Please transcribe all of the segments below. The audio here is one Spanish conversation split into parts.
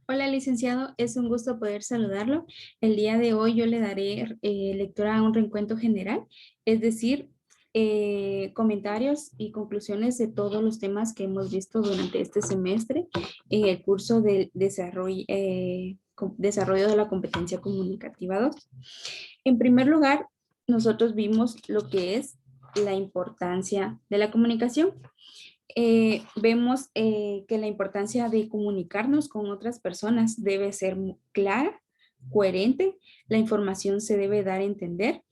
Hola, licenciado, es un gusto poder saludarlo. El día de hoy yo le daré lectura a un recuento general, es decir, comentarios y conclusiones de todos los temas que hemos visto durante este semestre en el curso del desarrollo de la competencia comunicativa 2. En primer lugar, nosotros vimos lo que es la importancia de la comunicación. Vemos que la importancia de comunicarnos con otras personas debe ser clara, coherente, la información se debe dar a entender.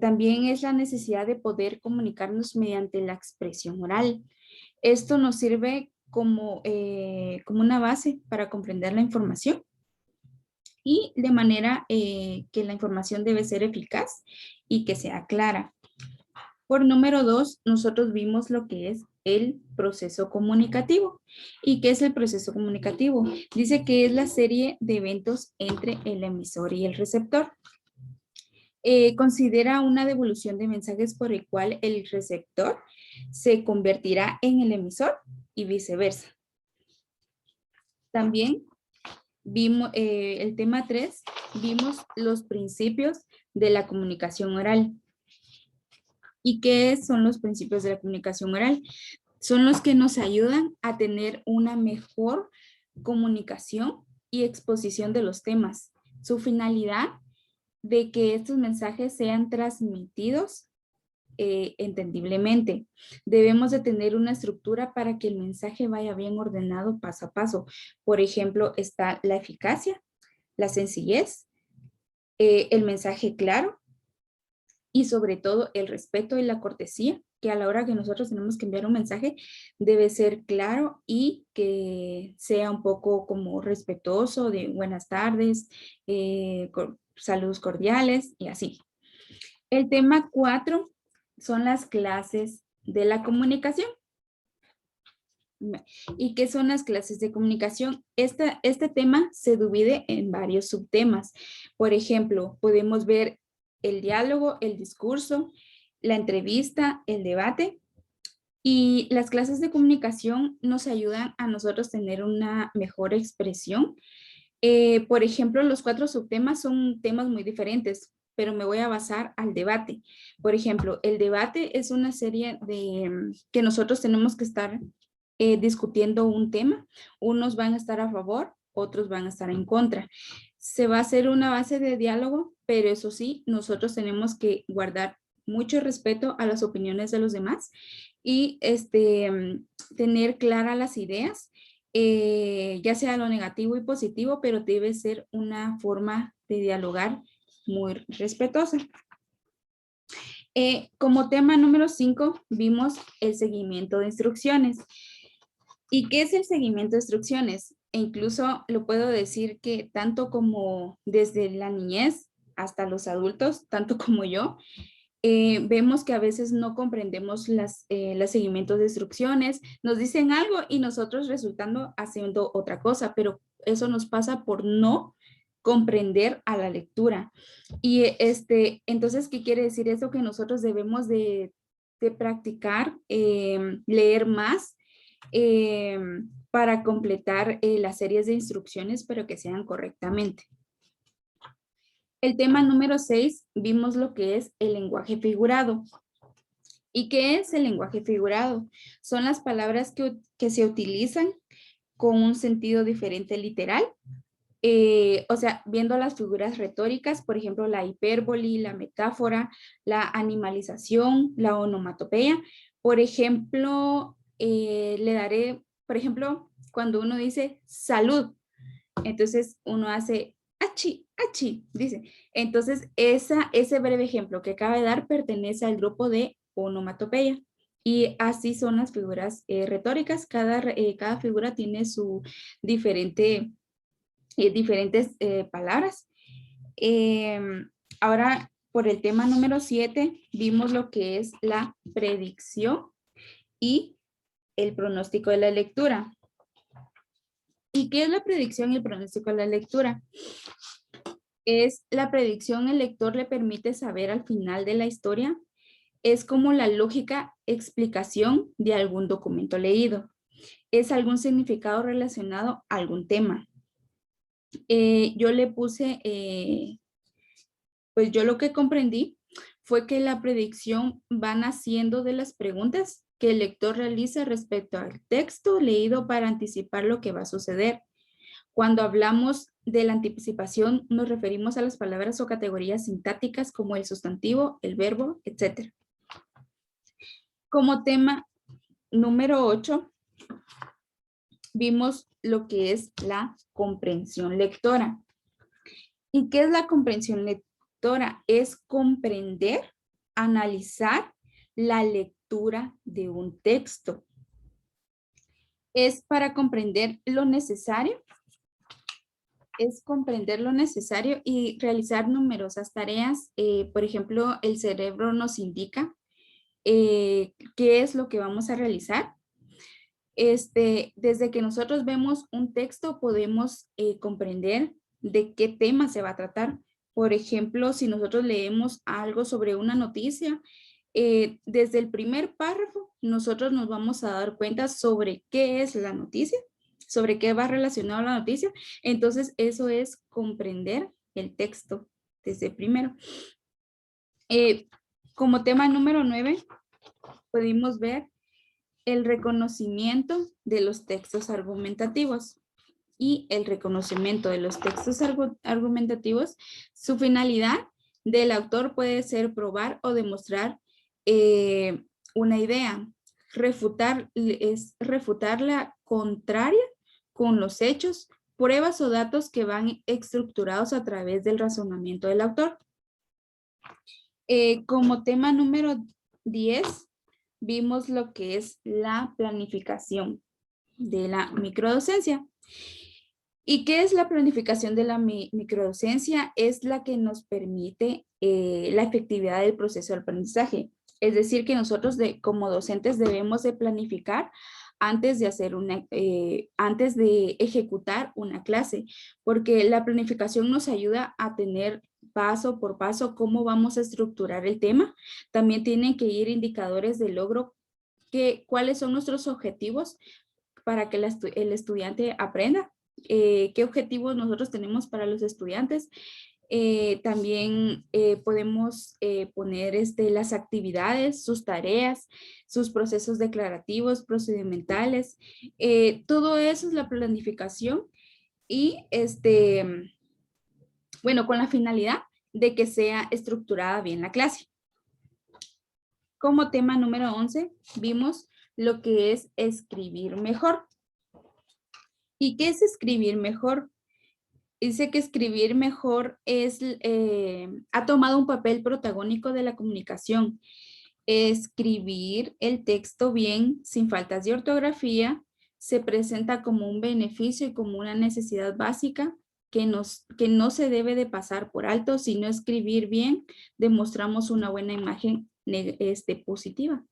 También es la necesidad de poder comunicarnos mediante la expresión oral. Esto nos sirve como una base para comprender la información y de manera que la información debe ser eficaz y que sea clara. Por número 2, nosotros vimos lo que es el proceso comunicativo. ¿Y qué es el proceso comunicativo? Dice que es la serie de eventos entre el emisor y el receptor. Considera una devolución de mensajes por el cual el receptor se convertirá en el emisor y viceversa. También vimos el tema 3, vimos los principios de la comunicación oral. ¿Y qué son los principios de la comunicación oral? Son los que nos ayudan a tener una mejor comunicación y exposición de los temas. Su finalidad de que estos mensajes sean transmitidos entendiblemente. Debemos de tener una estructura para que el mensaje vaya bien ordenado paso a paso. Por ejemplo, está la eficacia, la sencillez, el mensaje claro, y sobre todo el respeto y la cortesía, que a la hora que nosotros tenemos que enviar un mensaje debe ser claro y que sea un poco como respetuoso de buenas tardes, saludos cordiales y así. El tema 4 son las clases de la comunicación. ¿Y qué son las clases de comunicación? Este tema se divide en varios subtemas. Por ejemplo, podemos ver el diálogo, el discurso, la entrevista, el debate. Y las clases de comunicación nos ayudan a nosotros tener una mejor expresión. Por ejemplo, los 4 subtemas son temas muy diferentes, pero me voy a basar al debate. Por ejemplo, el debate es una serie de que nosotros tenemos que estar discutiendo un tema. Unos van a estar a favor, otros van a estar en contra. Se va a hacer una base de diálogo, pero eso sí, nosotros tenemos que guardar mucho respeto a las opiniones de los demás y tener claras las ideas, ya sea lo negativo y positivo, pero debe ser una forma de dialogar muy respetuosa. Como tema número 5, vimos el seguimiento de instrucciones. ¿Y qué es el seguimiento de instrucciones? E incluso lo puedo decir que tanto como desde la niñez hasta los adultos, tanto como yo, vemos que a veces no comprendemos los seguimientos de instrucciones, nos dicen algo y nosotros resultando haciendo otra cosa, pero eso nos pasa por no comprender a la lectura. Y entonces, ¿qué quiere decir eso? Que nosotros debemos de practicar, leer más, para completar las series de instrucciones, pero que sean correctamente. El tema número 6, vimos lo que es el lenguaje figurado. ¿Y qué es el lenguaje figurado? Son las palabras que se utilizan con un sentido diferente literal. O sea, viendo las figuras retóricas, por ejemplo, la hipérbole, la metáfora, la animalización, la onomatopeya. Por ejemplo, le daré, por ejemplo, cuando uno dice salud, entonces uno hace achi, achi, dice. Entonces, ese breve ejemplo que acaba de dar pertenece al grupo de onomatopeya. Y así son las figuras retóricas. Cada figura tiene su diferentes palabras. Ahora, por el tema número 7, vimos lo que es la predicción y el pronóstico de la lectura. ¿Y qué es la predicción y el pronóstico de la lectura? Es la predicción, el lector le permite saber al final de la historia, es como la lógica explicación de algún documento leído. es algún significado relacionado a algún tema. Yo le puse, pues yo lo que comprendí fue que la predicción va naciendo de las preguntas que el lector realiza respecto al texto leído para anticipar lo que va a suceder. Cuando hablamos de la anticipación, nos referimos a las palabras o categorías sintácticas como el sustantivo, el verbo, etc. Como tema número 8, vimos lo que es la comprensión lectora. ¿Y qué es la comprensión lectora? Es comprender, analizar la lectura de un texto. Es para comprender lo necesario. Es comprender lo necesario y realizar numerosas tareas. Por ejemplo, el cerebro nos indica qué es lo que vamos a realizar. Desde que nosotros vemos un texto podemos comprender de qué tema se va a tratar. Por ejemplo, si nosotros leemos algo sobre una noticia, desde el primer párrafo nosotros nos vamos a dar cuenta sobre qué es la noticia, sobre qué va relacionado a la noticia. Entonces, eso es comprender el texto desde primero. Como tema número 9, pudimos ver el reconocimiento de los textos argumentativos. Y el reconocimiento de los textos argumentativos, su finalidad del autor puede ser probar o demostrar una idea. Refutar es refutar la contraria con los hechos, pruebas o datos que van estructurados a través del razonamiento del autor. Como tema número 10, vimos lo que es la planificación de la microdocencia. ¿Y qué es la planificación de la microdocencia? Es la que nos permite la efectividad del proceso de aprendizaje. Es decir, que nosotros como docentes debemos de planificar antes antes de ejecutar una clase, porque la planificación nos ayuda a tener paso por paso cómo vamos a estructurar el tema. También tienen que ir indicadores de logro, cuáles son nuestros objetivos para que el estudiante aprenda. ¿Qué objetivos nosotros tenemos para los estudiantes? También podemos poner las actividades, sus tareas, sus procesos declarativos, procedimentales. Todo eso es la planificación y bueno, con la finalidad de que sea estructurada bien la clase. Como tema número 11, vimos lo que es escribir mejor. ¿Y qué es escribir mejor? Dice que escribir mejor ha tomado un papel protagónico de la comunicación. Escribir el texto bien, sin faltas de ortografía, se presenta como un beneficio y como una necesidad básica que no se debe de pasar por alto. Si no escribir bien, demostramos una buena imagen positiva.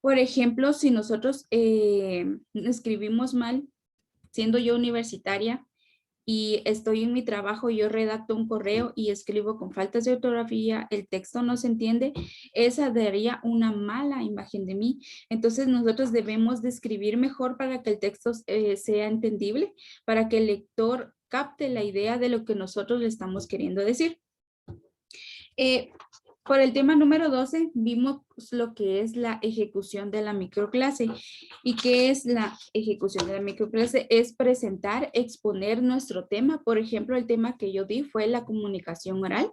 Por ejemplo, si nosotros escribimos mal, siendo yo universitaria y estoy en mi trabajo, yo redacto un correo y escribo con faltas de ortografía, el texto no se entiende, esa daría una mala imagen de mí. Entonces nosotros debemos de escribir mejor para que el texto sea entendible, para que el lector capte la idea de lo que nosotros le estamos queriendo decir. Por el tema número 12, vimos lo que es la ejecución de la microclase. ¿Y qué es la ejecución de la microclase? Es presentar, exponer nuestro tema. Por ejemplo, el tema que yo di fue la comunicación oral.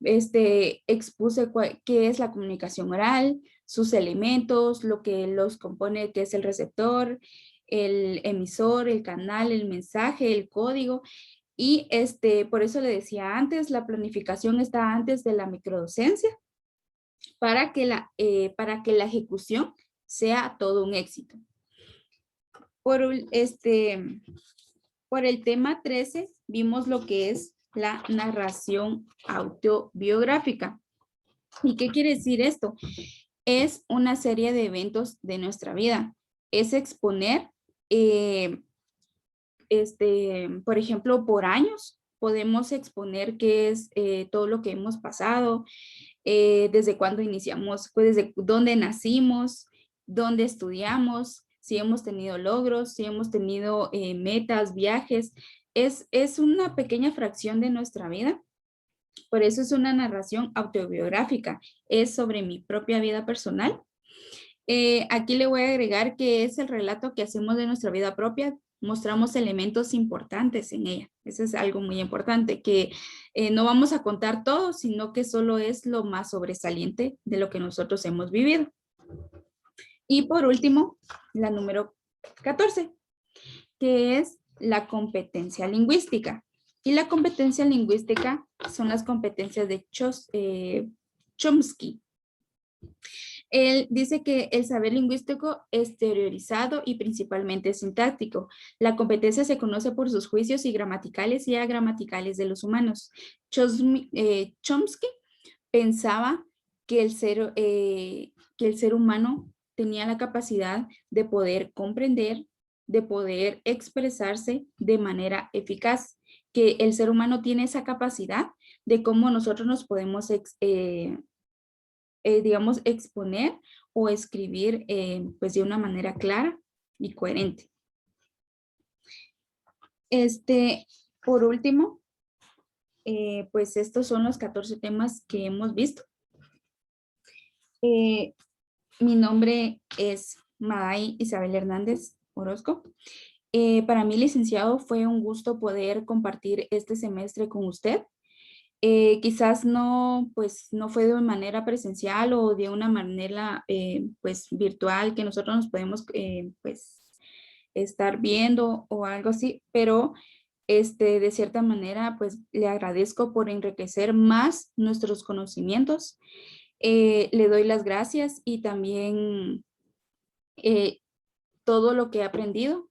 Expuse qué es la comunicación oral, sus elementos, lo que los compone, que es el receptor, el emisor, el canal, el mensaje, el código. Y por eso le decía antes, la planificación está antes de la microdocencia para que la ejecución sea todo un éxito. Por el tema 13, vimos lo que es la narración autobiográfica. ¿Y qué quiere decir esto? Es una serie de eventos de nuestra vida. Es exponer por ejemplo, por años podemos exponer qué es todo lo que hemos pasado, desde cuándo iniciamos, pues desde dónde nacimos, dónde estudiamos, si hemos tenido logros, si hemos tenido metas, viajes. Es una pequeña fracción de nuestra vida. Por eso es una narración autobiográfica. Es sobre mi propia vida personal. Aquí le voy a agregar que es el relato que hacemos de nuestra vida propia. Mostramos elementos importantes en ella. Eso es algo muy importante, que no vamos a contar todo, sino que solo es lo más sobresaliente de lo que nosotros hemos vivido. Y por último, la número 14, que es la competencia lingüística. Y la competencia lingüística son las competencias de Chomsky. Él dice que el saber lingüístico es teorizado y principalmente sintáctico. La competencia se conoce por sus juicios y gramaticales y agramaticales de los humanos. Chomsky pensaba que el ser humano tenía la capacidad de poder comprender, de poder expresarse de manera eficaz, que el ser humano tiene esa capacidad de cómo nosotros nos podemos digamos, exponer o escribir pues de una manera clara y coherente. Por último, pues estos son los 14 temas que hemos visto. Mi nombre es Maday Isabel Hernández Orozco. Para mí, licenciado, fue un gusto poder compartir este semestre con usted. Quizás no, pues, no fue de manera presencial o de una manera pues, virtual que nosotros nos podemos pues, estar viendo o algo así, pero de cierta manera pues le agradezco por enriquecer más nuestros conocimientos. Le doy las gracias y también todo lo que he aprendido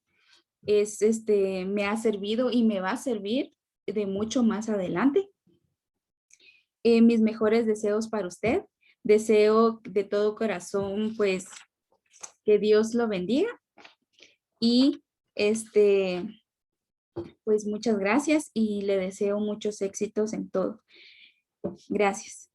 me ha servido y me va a servir de mucho más adelante. Mis mejores deseos para usted. Deseo de todo corazón, pues, que Dios lo bendiga. Y, pues, muchas gracias y le deseo muchos éxitos en todo. Gracias.